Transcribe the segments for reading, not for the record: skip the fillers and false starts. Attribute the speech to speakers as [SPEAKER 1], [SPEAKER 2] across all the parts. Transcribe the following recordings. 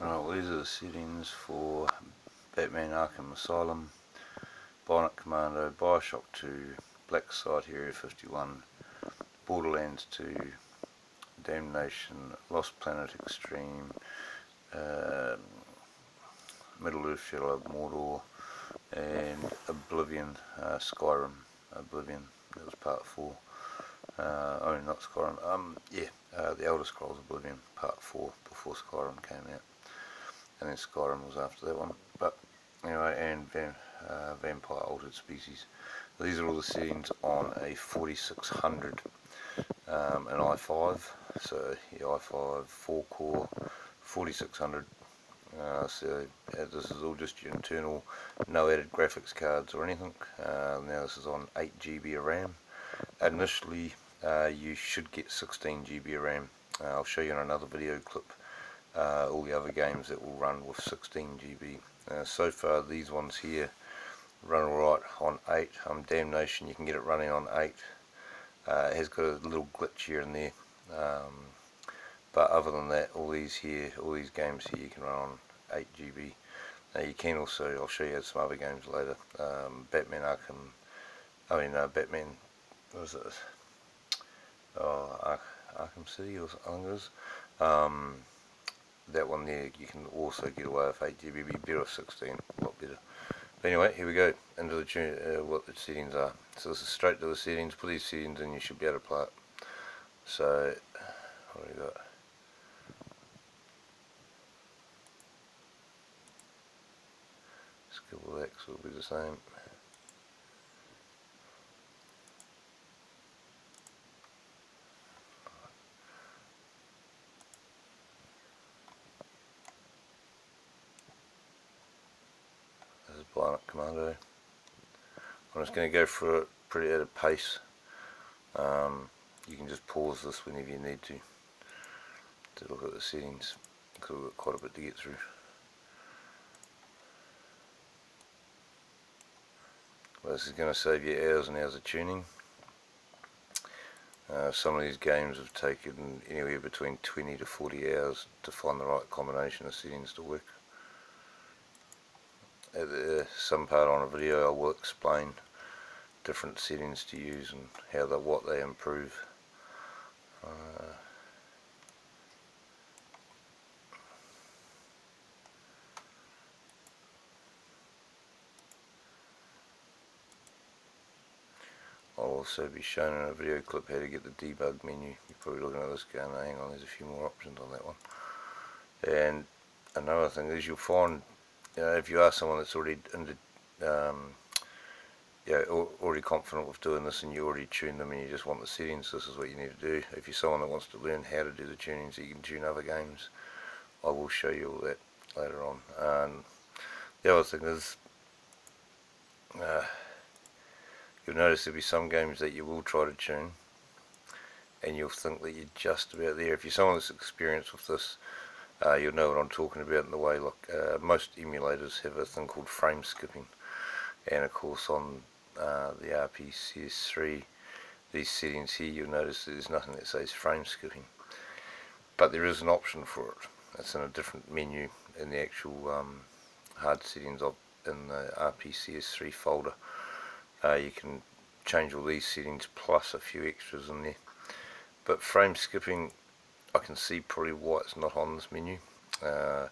[SPEAKER 1] Right, well, these are the settings for Batman Arkham Asylum, Bionic Commando, Bioshock 2, Black Site Area 51, Borderlands 2, Damnation, Lost Planet Extreme, Middle Earth Shadow of Mordor, and Oblivion, Skyrim, Oblivion, that was part 4. Oh, not Skyrim, The Elder Scrolls Oblivion, part 4, before Skyrim came out. And then Skyrim was after that one. But anyway, and Vampire Altered Species. These are all the settings on a 4600, an i5. So the i5 4 core 4600. This is all just your internal, no added graphics cards or anything. Now this is on 8 GB of RAM. Initially, you should get 16 GB of RAM. I'll show you in another video clip all the other games that will run with 16 GB. So far these ones here run alright on 8. Damnation, you can get it running on 8. It has got a little glitch here and there, but other than that, all these games here you can run on 8 GB. Now you can also, I'll show you some other games later, Batman Batman, what was it? Arkham City or something it is. That one there you can also get away with 8 GB, be better with 16, a lot better. But anyway, here we go into the tune, what the settings are. So this is straight to the settings. Put these settings in, you should be able to play it. So what do we got? Skill X will be the same. Bionic Commando. I'm just going to go through it pretty at a pace. You can just pause this whenever you need to look at the settings, because we've got quite a bit to get through. Well, this is going to save you hours and hours of tuning. Some of these games have taken anywhere between 20 to 40 hours to find the right combination of settings to work. At some part on a video I will explain different settings to use and what they improve. I'll also be showing in a video clip how to get the debug menu. You're probably looking at this going, hang on, there's a few more options on that one. And another thing is, you'll find, if you are someone that's already already confident with doing this and you already tune them and you just want the settings, this is what you need to do. If you're someone that wants to learn how to do the tuning so you can tune other games, I will show you all that later on. And the other thing is, you'll notice there'll be some games that you will try to tune and you'll think that you're just about there. If you're someone that's experienced with this, you'll know what I'm talking about in the way, like most emulators have a thing called frame skipping, and of course on the rpcs3, these settings here, you'll notice there's nothing that says frame skipping, but there is an option for it. It's in a different menu in the actual hard settings in the rpcs3 folder. You can change all these settings plus a few extras in there, but frame skipping, I can see probably why it's not on this menu. I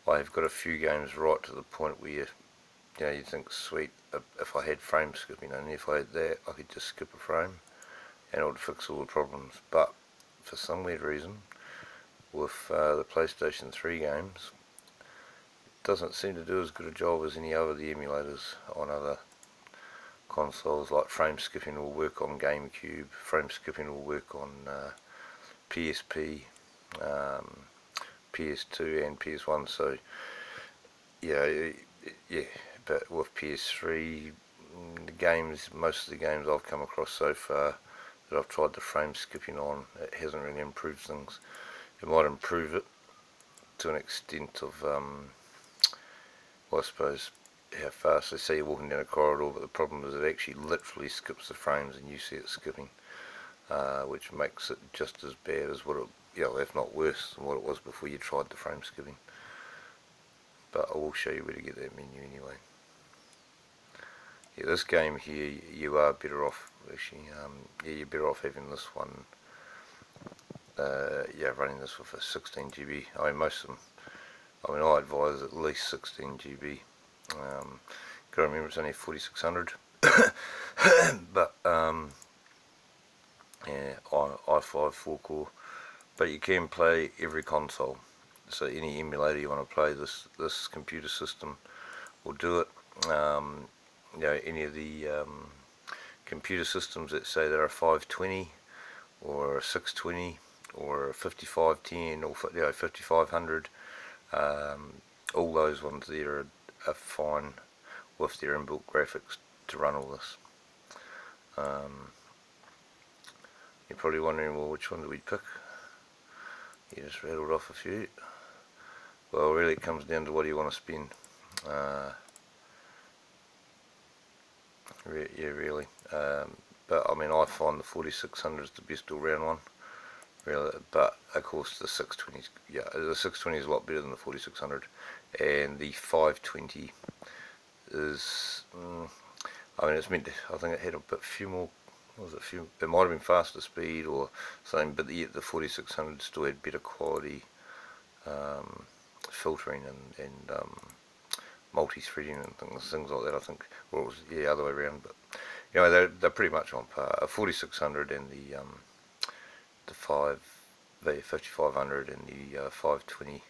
[SPEAKER 1] have got a few games right to the point where you think, sweet, if I had frame skipping, and if I had that, I could just skip a frame and it would fix all the problems. But for some weird reason, with the PlayStation 3 games, it doesn't seem to do as good a job as any other of the emulators on other consoles. Like frame skipping will work on GameCube, frame skipping will work on PSP, PS2 and PS1, so but with PS3, most of the games I've come across so far that I've tried the frame skipping on, it hasn't really improved things. It might improve it to an extent of, I suppose, how fast they say you're walking down a corridor, but the problem is it actually literally skips the frames and you see it skipping, which makes it just as bad as what it, if not worse than what it was before you tried the frame skipping. but I will show you where to get that menu anyway. Yeah, this game here, you are better off actually. Yeah, you're better off having this one. Yeah, running this with a 16 GB. I mean, most of them. I mean, I advise at least 16 GB. Gotta remember it's only 4600. But yeah, i5 4-core. But you can play every console. So any emulator you want to play, this computer system will do it. You know, any of the computer systems that say they're a 520 or a 620 or a 5510 or 5500, all those ones there are fine with their inbuilt graphics to run all this. You're probably wondering, well, which one do we pick? You just rattled off a few. Well, really it comes down to what do you want to spend. Yeah, really. But I mean, I find the 4600 is the best all-round one. Really, but of course the 620, yeah, the 620 is a lot better than the 4600, and the 520 is, I mean, it's meant to, I think it had a bit few more. Was it few? It might have been faster speed or something, but yet the 4600 still had better quality filtering and multi-threading and things like that. I think, or it was the other way around, but you know, they're pretty much on par. A 4600 and the 5500 and the 520,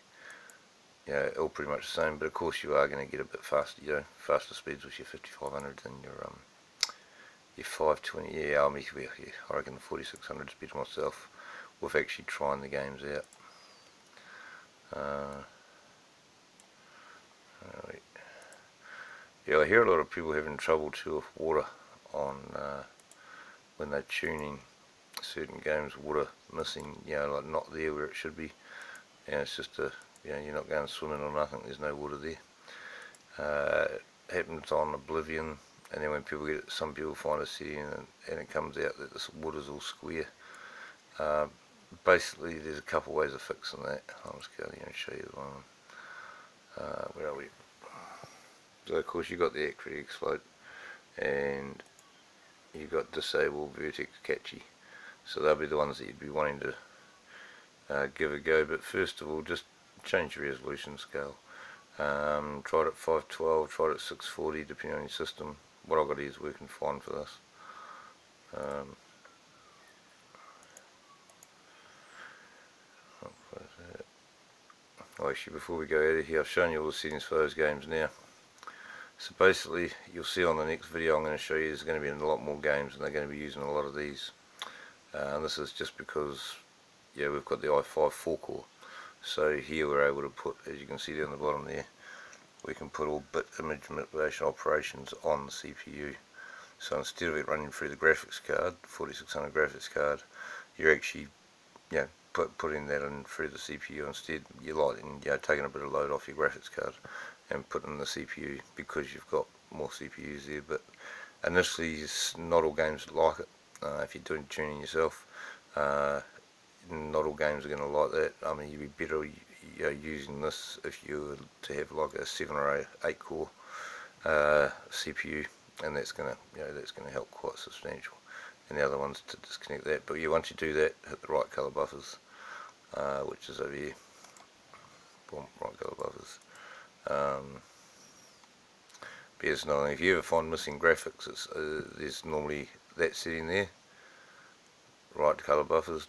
[SPEAKER 1] yeah, all pretty much the same. But of course, you are going to get a bit faster, you know, faster speeds with your 5500 than your 520. Yeah, I reckon the 4600 is better myself, with actually trying the games out. Yeah, I hear a lot of people having trouble too with water on when they're tuning certain games. Water missing, you know, like not there where it should be. And it's just a, you know, you're not going swimming or nothing. There's no water there. It happens on Oblivion, and then when people get it, some people find a setting and it comes out that this water's all square. Basically, there's a couple ways of fixing that. I'll just go there and show you the one. Where are we? So of course you got the rpcs3 float, and you got disable vertex catchy. So they'll be the ones that you'd be wanting to give a go. But first of all, just change your resolution scale. Tried at 512, tried at 640, depending on your system. What I've got here is working fine for this. Oh, actually, before we go out of here, I've shown you all the settings for those games now. So basically, you'll see on the next video I'm going to show you there's going to be a lot more games, and they're going to be using a lot of these. And this is just because, yeah, we've got the i5 4-core. So here we're able to put, as you can see down the bottom there, we can put all bit image manipulation operations on the CPU. So instead of it running through the graphics card, 4600 graphics card, you're actually, yeah, putting that in through the CPU instead. You're lighting, you know, taking a bit of load off your graphics card and putting in the CPU because you've got more CPUs there. But initially, not all games like it. If you're doing tuning yourself, not all games are going to like that. I mean, you'd be better, you know, using this if you were to have like a 7 or 8 core CPU, and that's going to, you know, that's going to help quite substantial. And the other one's to disconnect that. But yeah, once you do that, hit the right color buffers, which is over here. Boom, right color buffers. But yes, no, if you ever find missing graphics, it's, there's normally that setting there, right color buffers,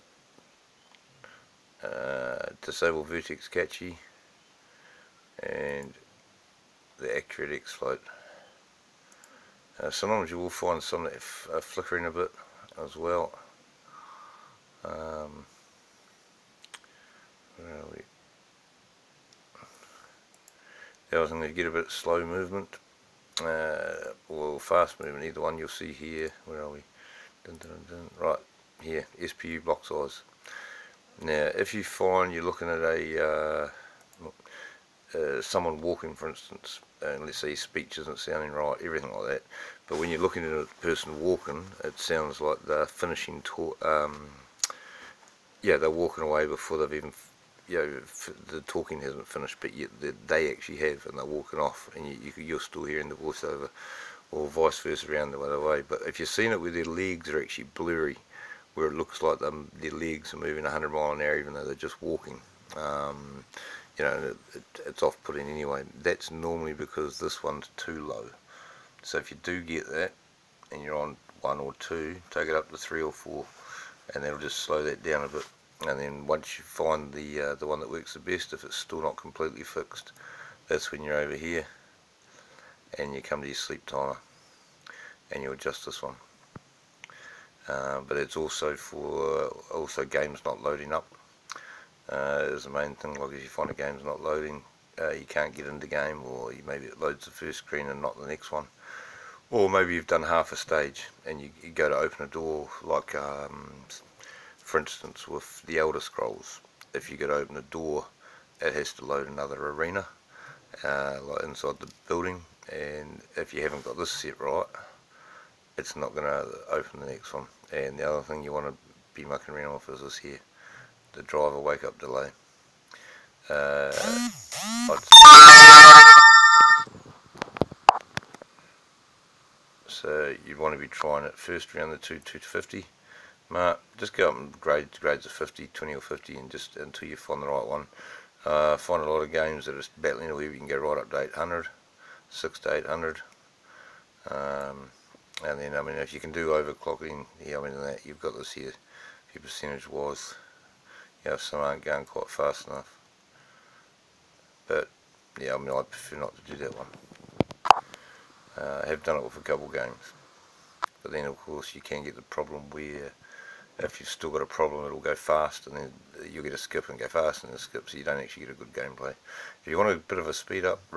[SPEAKER 1] disable vertex catchy, and the accurate X float. Sometimes you will find some that are flickering a bit as well. Where are we? I was going to get a bit slow movement, or fast movement, either one. You'll see here. Where are we? Dun, dun, dun. Right here, SPU block size. Now, if you find you're looking at a someone walking, for instance, and let's say speech isn't sounding right, everything like that, but when you're looking at a person walking, it sounds like they're finishing yeah, they're walking away before they've even the talking hasn't finished, but yet they actually have, and they're walking off, and you're still hearing the voiceover, or vice versa around the other way. But if you've seen it where their legs are actually blurry, where it looks like their legs are moving 100 mile an hour even though they're just walking, it's off-putting anyway. That's normally because this one's too low. So if you do get that, and you're on 1 or 2, take it up to 3 or 4, and that'll just slow that down a bit. And then once you find the one that works the best, if it's still not completely fixed, that's when you're over here and you come to your sleep timer and you adjust this one. But it's also for games not loading up is the main thing. Like if you find a game's not loading, you can't get into game, or maybe it loads the first screen and not the next one, or maybe you've done half a stage and you go to open a door, like for instance with the Elder Scrolls, if you go to open a door, it has to load another arena like inside the building, and if you haven't got this set right, it's not going to open the next one. And the other thing you want to be mucking around with is this here, the driver wake up delay. So you'd want to be trying it first around the 250 mark. Just go up and grades of 50, 20 or 50, and just until you find the right one. Find a lot of games that are battling where you can go right up to 800, 6 to 800. And then, I mean, if you can do overclocking, yeah, I mean, that you've got this here, your percentage wise, some aren't going quite fast enough. But, yeah, I mean, I prefer not to do that one. I have done it with a couple games. But then, of course, you can get the problem where if you've still got a problem, it'll go fast, and then you'll get a skip and go fast and a skip, so you don't actually get a good gameplay. If you want a bit of a speed up,